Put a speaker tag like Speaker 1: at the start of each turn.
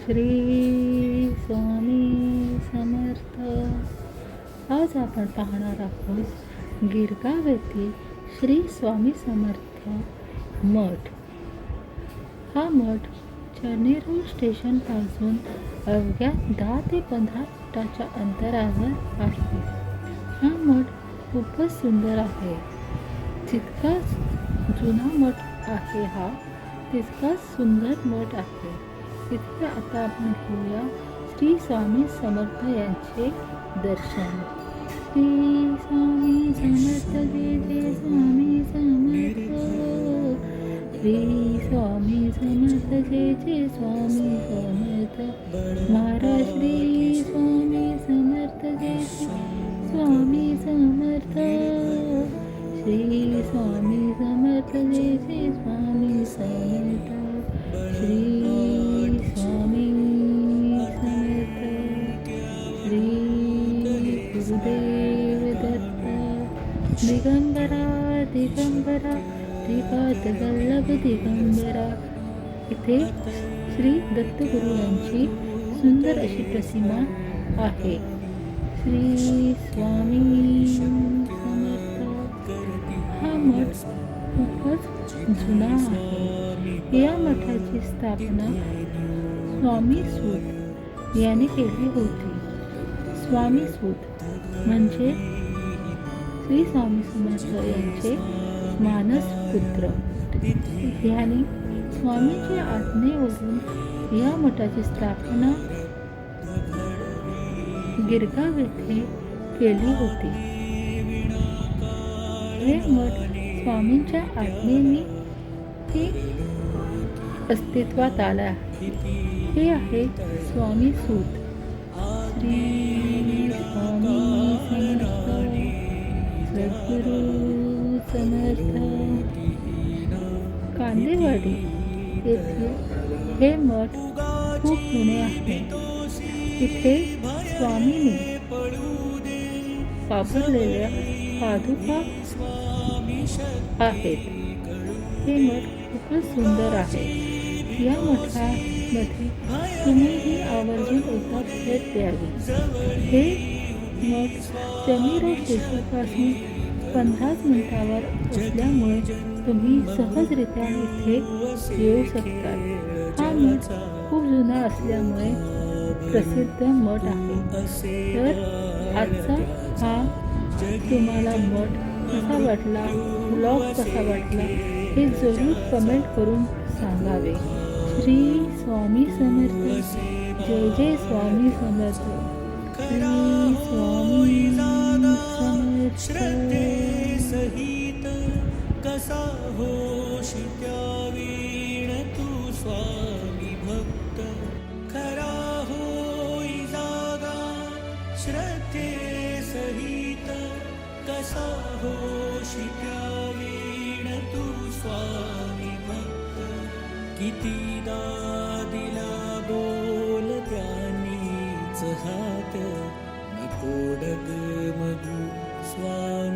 Speaker 1: श्री स्वामी समर्थ. आज आपण पाहणार आहोत गिरगाव येथील श्री स्वामी समर्थ मठ. हा मठ चर्नी स्टेशनपासून अवघ्या 10 ते 15 मिनिटाच्या अंतरावर आहे. हा मठ खूपच सुंदर आहे. जितका जुना मठ आहे हा तितकाच सुंदर मठ आहे. तिथे आता आपण घेऊया श्री स्वामी समर्थ यांचे दर्शन. श्री स्वामी समर्थ जय जय स्वामी समर्थ. श्री स्वामी समर्थ जय जय स्वामी समर्थ. महाराज श्री स्वामी समर्थ जय जय स्वामी समर्थ. श्री स्वामी समर्थ जय जय स्वामी समर्थ. श्री स्वामी समर्थ. श्री गुरुदेव दत्त. दिगंबरा दिगंबरा श्रीपाद वल्लभ दिगंबरा. इथे श्री दत्तगुरु यांची सुंदर अशी प्रतिमा आहे. श्री स्वामी समर्थ. हा मठ खूपच जुना आहे. या मठाची स्थापना स्वामी सूत यांनी केली होती. स्वामी सूत म्हणजे श्री स्वामी समर्थ यांचे मानस पुत्र. यांनी स्वामींच्या आज्ञेवरून या मठाची स्थापना गिरगाव येथे केली होती. हे मठ स्वामींच्या आज्ञेने हे अस्तित्वात आला आहे. हे आहे स्वामी सूत. श्री स्वामी समर्थ. सद्गुरु समर्थ. कांदेवाडी येथे हे मठ खूप जुने आहे. इथे स्वामींनी वापरलेल्या पादुका आहेत. हे मठ खूपच सुंदर आहे. या मठामध्ये तुम्हीही आवर्जून एकदा भेट द्यावी. हे मठ चर्नी स्टेशनपासून 15 मिनिटावर असल्यामुळे तुम्ही सहजरित्या इथे येऊ शकता. हा मठ खूप जुना असल्यामुळे प्रसिद्ध मठ आहे. तर आजचा हा तुम्हाला मठ कसा वाटला, ब्लॉग कसा वाटला हे जरूर कमेंट करून सांगावे. श्री स्वामी समर्थ. जय जय स्वामी समर्थ. श्री स्वामी समर्थ.
Speaker 2: सहित कसा होशी त्यावीण तू स्वामी भक्त. खरा होई जागा श्रद्धे सहित कसा होशी त्यावीण तू स्वामी भक्त. कितीदा दिला बोल त्यांनीच हात नको डगमगू स्वामी.